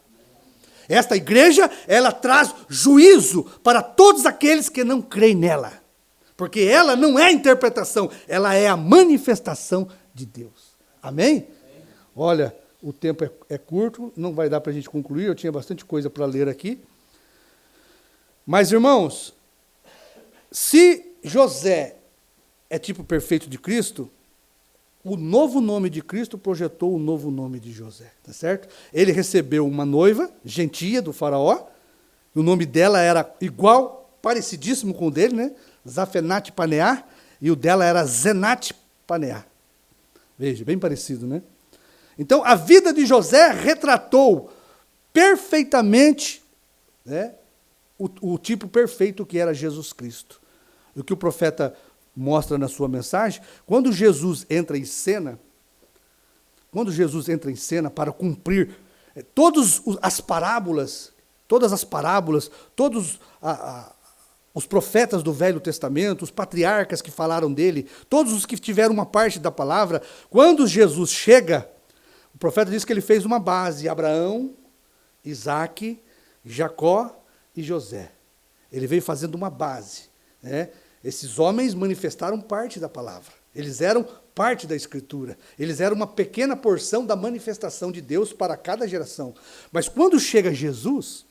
Esta igreja, ela traz juízo para todos aqueles que não creem nela. Porque ela não é a interpretação, ela é a manifestação de Deus. Amém? Olha, o tempo é curto, não vai dar para a gente concluir, eu tinha bastante coisa para ler aqui. Mas, irmãos, se José é tipo perfeito de Cristo, o novo nome de Cristo projetou o novo nome de José, tá certo? Ele recebeu uma noiva, gentia do faraó, o nome dela era igual, parecidíssimo com o dele, né? Zafenat Paneah, e o dela era Zenat Paneah. Veja, bem parecido, né? Então, a vida de José retratou perfeitamente, né, o tipo perfeito que era Jesus Cristo. O que o profeta mostra na sua mensagem, quando Jesus entra em cena para cumprir todas as parábolas, todos os profetas do Velho Testamento, os patriarcas que falaram dele, todos os que tiveram uma parte da palavra, quando Jesus chega, o profeta diz que ele fez uma base, Abraão, Isaque, Jacó e José. Ele veio fazendo uma base, né? Esses homens manifestaram parte da palavra. Eles eram parte da Escritura. Eles eram uma pequena porção da manifestação de Deus para cada geração. Mas quando chega Jesus,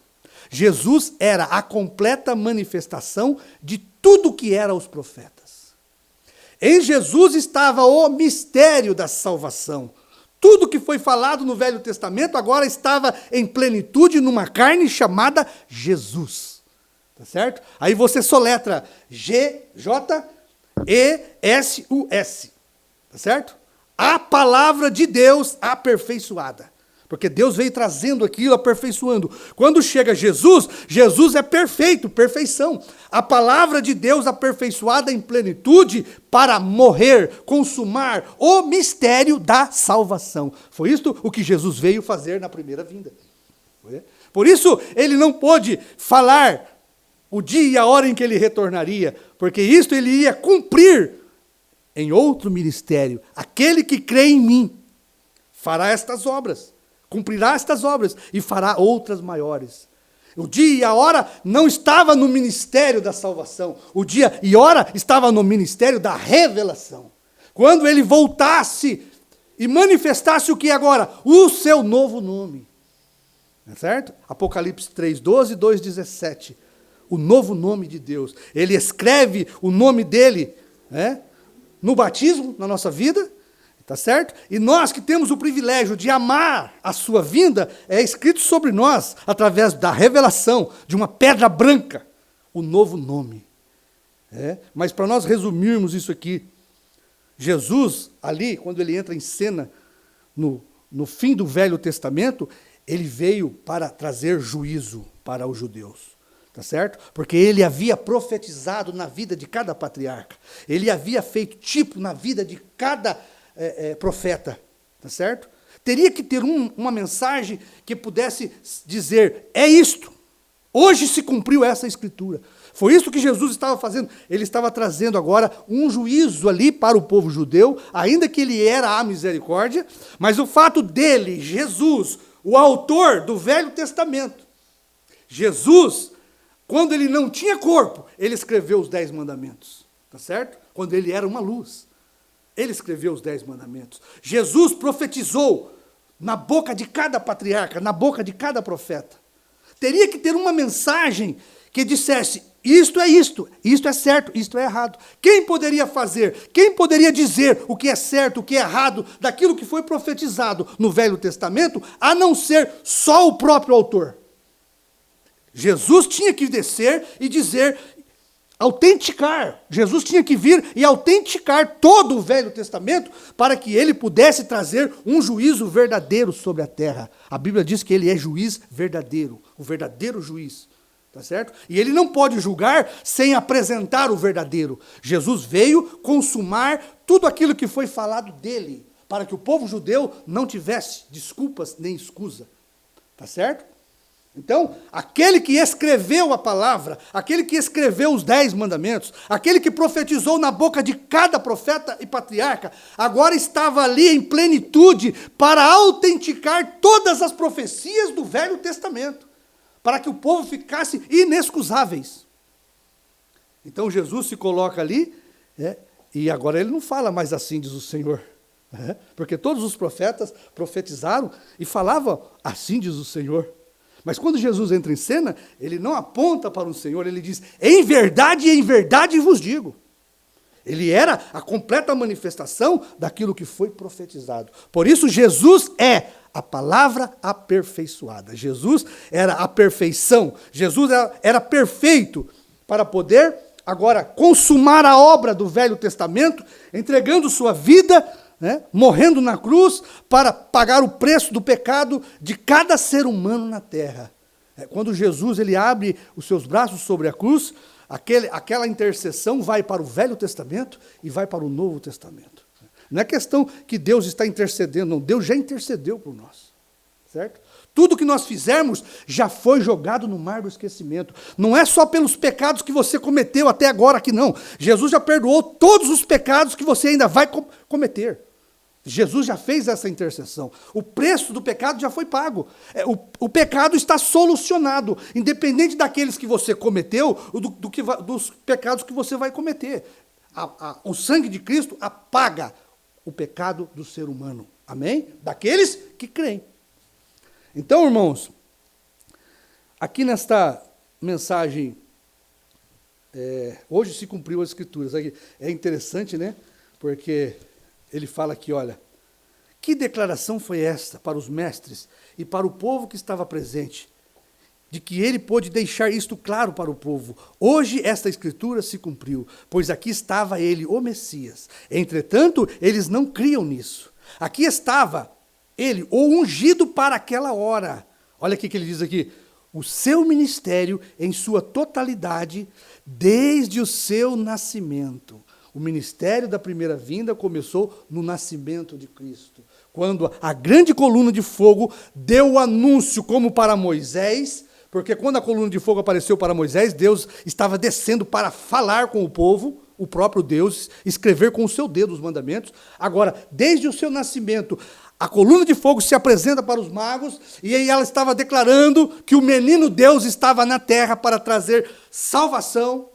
Jesus era a completa manifestação de tudo que eram os profetas. Em Jesus estava o mistério da salvação. Tudo que foi falado no Velho Testamento agora estava em plenitude numa carne chamada Jesus. Tá certo? Aí você soletra G-J-E-S-U-S. Tá certo? A palavra de Deus aperfeiçoada. Porque Deus veio trazendo aquilo, aperfeiçoando. Quando chega Jesus, Jesus é perfeito, perfeição. A palavra de Deus aperfeiçoada em plenitude para morrer, consumar o mistério da salvação. Foi isto o que Jesus veio fazer na primeira vinda. Por isso, ele não pôde falar o dia e a hora em que ele retornaria, porque isto ele ia cumprir em outro ministério. Aquele que crê em mim fará estas obras, cumprirá estas obras e fará outras maiores. O dia e a hora não estava no ministério da salvação. O dia e hora estava no ministério da revelação. Quando ele voltasse e manifestasse o que agora? O seu novo nome. É certo? Apocalipse 3:12 e 2:17. O novo nome de Deus. Ele escreve o nome dele, né, no batismo, na nossa vida. Tá certo? E nós que temos o privilégio de amar a sua vinda, é escrito sobre nós, através da revelação de uma pedra branca, o novo nome. Mas para nós resumirmos isso aqui, Jesus, ali, quando ele entra em cena, no fim do Velho Testamento, ele veio para trazer juízo para os judeus. Tá certo? Porque ele havia profetizado na vida de cada patriarca. Ele havia feito tipo na vida de cada profeta, tá certo? Teria que ter uma mensagem que pudesse dizer, é isto, hoje se cumpriu essa escritura. Foi isso que Jesus estava fazendo. Ele estava trazendo agora um juízo ali para o povo judeu, ainda que ele era a misericórdia, mas o fato dele, Jesus, o autor do Velho Testamento, Jesus, quando ele não tinha corpo, ele escreveu os 10 mandamentos, tá certo? Quando ele era uma luz. Ele escreveu os 10 mandamentos. Jesus profetizou na boca de cada patriarca, na boca de cada profeta. Teria que ter uma mensagem que dissesse, isto é certo, isto é errado. Quem poderia fazer, quem poderia dizer o que é certo, o que é errado, daquilo que foi profetizado no Velho Testamento, a não ser só o próprio autor? Jesus tinha que descer e dizer, autenticar. Jesus tinha que vir e autenticar todo o Velho Testamento para que ele pudesse trazer um juízo verdadeiro sobre a terra. A Bíblia diz que ele é juiz verdadeiro, o verdadeiro juiz. Tá certo? E ele não pode julgar sem apresentar o verdadeiro. Jesus veio consumar tudo aquilo que foi falado dele, para que o povo judeu não tivesse desculpas nem escusa. Tá certo? Então, aquele que escreveu a palavra, aquele que escreveu os 10 mandamentos, aquele que profetizou na boca de cada profeta e patriarca, agora estava ali em plenitude para autenticar todas as profecias do Velho Testamento, para que o povo ficasse inexcusáveis. Então Jesus se coloca ali, e agora ele não fala mais assim, diz o Senhor, porque todos os profetas profetizaram e falavam assim, diz o Senhor. Mas quando Jesus entra em cena, ele não aponta para o Senhor, ele diz, em verdade vos digo. Ele era a completa manifestação daquilo que foi profetizado. Por isso, Jesus é a palavra aperfeiçoada. Jesus era a perfeição. Jesus era perfeito para poder, agora, consumar a obra do Velho Testamento, entregando sua vida, morrendo na cruz para pagar o preço do pecado de cada ser humano na terra. Quando Jesus ele abre os seus braços sobre a cruz, aquela intercessão vai para o Velho Testamento e vai para o Novo Testamento. Não é questão que Deus está intercedendo, não. Deus já intercedeu por nós. Certo? Tudo que nós fizermos já foi jogado no mar do esquecimento. Não é só pelos pecados que você cometeu até agora aqui, não. Jesus já perdoou todos os pecados que você ainda vai cometer. Jesus já fez essa intercessão. O preço do pecado já foi pago. O pecado está solucionado, independente daqueles que você cometeu, dos pecados que você vai cometer. O sangue de Cristo apaga o pecado do ser humano. Amém? Daqueles que creem. Então, irmãos, aqui nesta mensagem, hoje se cumpriu as Escrituras. É interessante, né? Porque ele fala aqui, olha, que declaração foi esta para os mestres e para o povo que estava presente, de que ele pôde deixar isto claro para o povo. Hoje esta escritura se cumpriu, pois aqui estava ele, o Messias. Entretanto, eles não criam nisso. Aqui estava ele, o ungido para aquela hora. Olha o que ele diz aqui. O seu ministério em sua totalidade, desde o seu nascimento. O ministério da primeira vinda começou no nascimento de Cristo. Quando a grande coluna de fogo deu o anúncio, como para Moisés, Porque quando a coluna de fogo apareceu para Moisés, Deus estava descendo para falar com o povo, o próprio Deus, escrever com o seu dedo os mandamentos. Agora, desde o seu nascimento, a coluna de fogo se apresenta para os magos, e aí ela estava declarando que o menino Deus estava na terra para trazer salvação.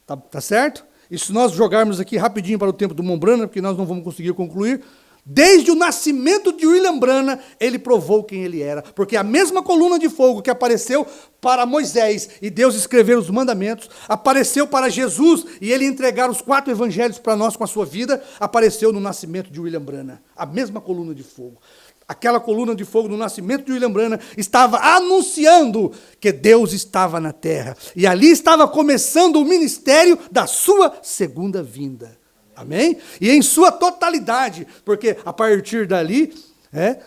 Tá certo? E se nós jogarmos aqui rapidinho para o tempo do Mombrana, porque nós não vamos conseguir concluir, desde o nascimento de William Branham, ele provou quem ele era. Porque a mesma coluna de fogo que apareceu para Moisés e Deus escrever os mandamentos, apareceu para Jesus e ele entregar os 4 evangelhos para nós com a sua vida, apareceu no nascimento de William Branham. A mesma coluna de fogo. Aquela coluna de fogo no nascimento de William Branham estava anunciando que Deus estava na terra. E ali estava começando o ministério da sua segunda vinda. Amém? E em sua totalidade, porque a partir dali,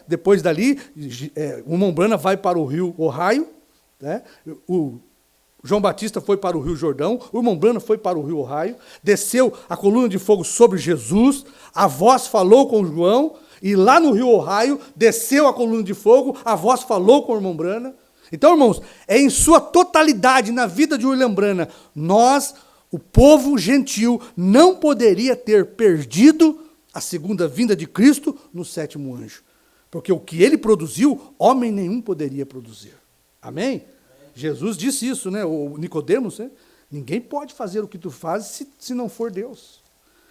depois dali, o Mombrana vai para o rio Ohio, o João Batista foi para o rio Jordão, o Mombrana foi para o rio Ohio, desceu a coluna de fogo sobre Jesus, a voz falou com João, e lá no rio Ohio, desceu a coluna de fogo, a voz falou com o irmão Branham. Então, irmãos, é em sua totalidade, na vida de William Branham, o povo gentil não poderia ter perdido a segunda vinda de Cristo no 7º anjo. Porque o que ele produziu, homem nenhum poderia produzir. Amém? Jesus disse isso, né? O Nicodemos, né? Ninguém pode fazer o que tu fazes se não for Deus.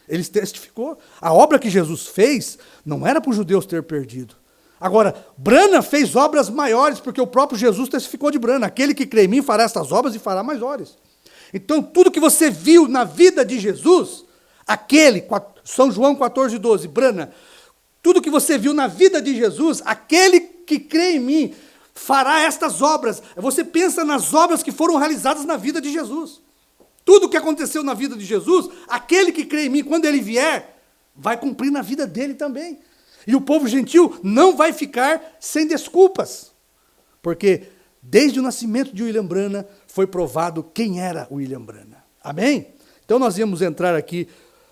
Ele testificou. A obra que Jesus fez não era para os judeus ter perdido. Agora, Branham fez obras maiores, porque o próprio Jesus testificou de Branham. Aquele que crê em mim fará estas obras e fará maiores. Então, tudo que você viu na vida de Jesus, São João 14:12, Branham, tudo que você viu na vida de Jesus, aquele que crê em mim fará estas obras. Você pensa nas obras que foram realizadas na vida de Jesus. Tudo que aconteceu na vida de Jesus, aquele que crê em mim, quando ele vier, vai cumprir na vida dele também. E o povo gentil não vai ficar sem desculpas. Porque desde o nascimento de William Branham, foi provado quem era William Branham. Amém? Então nós íamos entrar aqui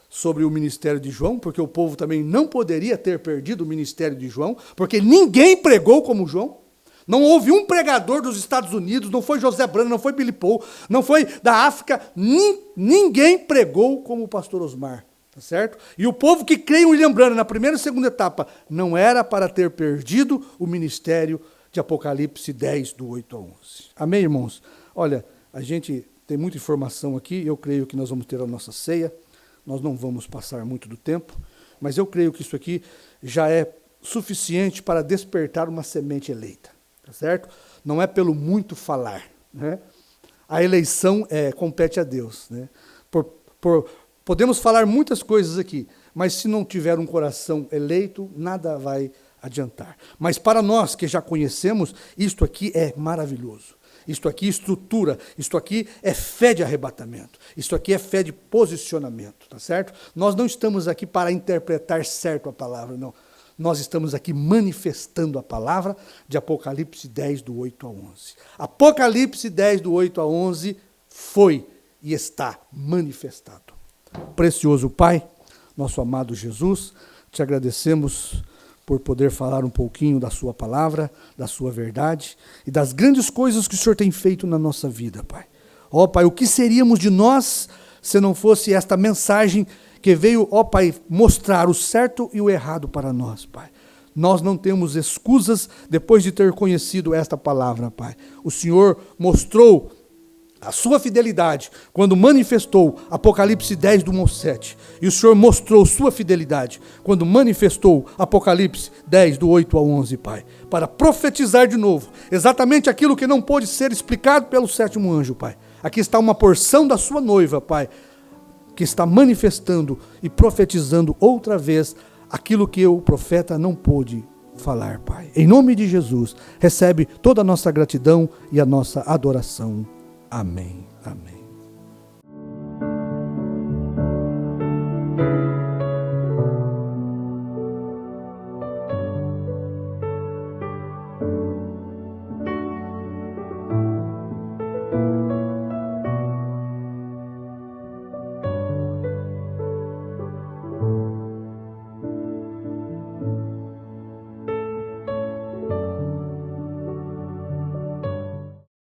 sobre o ministério de João, porque o povo também não poderia ter perdido o ministério de João, porque ninguém pregou como João. Não houve um pregador dos Estados Unidos, não foi José Branham, não foi Billy Paul, não foi da África, ninguém pregou como o pastor Osmar. Tá certo? E o povo que crê em William Branham na primeira e segunda etapa não era para ter perdido o ministério de Apocalipse 10, do 8 a 11. Amém, irmãos? Olha, a gente tem muita informação aqui, eu creio que nós vamos ter a nossa ceia, nós não vamos passar muito do tempo, mas eu creio que isso aqui já é suficiente para despertar uma semente eleita, tá certo? Não é pelo muito falar, né? A eleição compete a Deus, né? Podemos falar muitas coisas aqui, mas se não tiver um coração eleito, nada vai adiantar. Mas para nós que já conhecemos, isto aqui é maravilhoso. Isto aqui estrutura, isto aqui é fé de arrebatamento, isto aqui é fé de posicionamento, tá certo? Nós não estamos aqui para interpretar certo a palavra, não. Nós estamos aqui manifestando a palavra de Apocalipse 10, do 8 a 11. Apocalipse 10, do 8 a 11 foi e está manifestado. Precioso Pai, nosso amado Jesus, te agradecemos por poder falar um pouquinho da sua palavra, da sua verdade e das grandes coisas que o Senhor tem feito na nossa vida, Pai. Ó Pai, o que seríamos de nós se não fosse esta mensagem que veio, ó Pai, mostrar o certo e o errado para nós, Pai. Nós não temos excusas depois de ter conhecido esta palavra, Pai. O Senhor mostrou a sua fidelidade quando manifestou Apocalipse 10, do 1 ao 7. E o Senhor mostrou sua fidelidade quando manifestou Apocalipse 10, do 8 ao 11, Pai. Para profetizar de novo exatamente aquilo que não pôde ser explicado pelo 7º anjo, Pai. Aqui está uma porção da sua noiva, Pai, que está manifestando e profetizando outra vez aquilo que o profeta não pôde falar, Pai. Em nome de Jesus, recebe toda a nossa gratidão e a nossa adoração. Amém. Amém.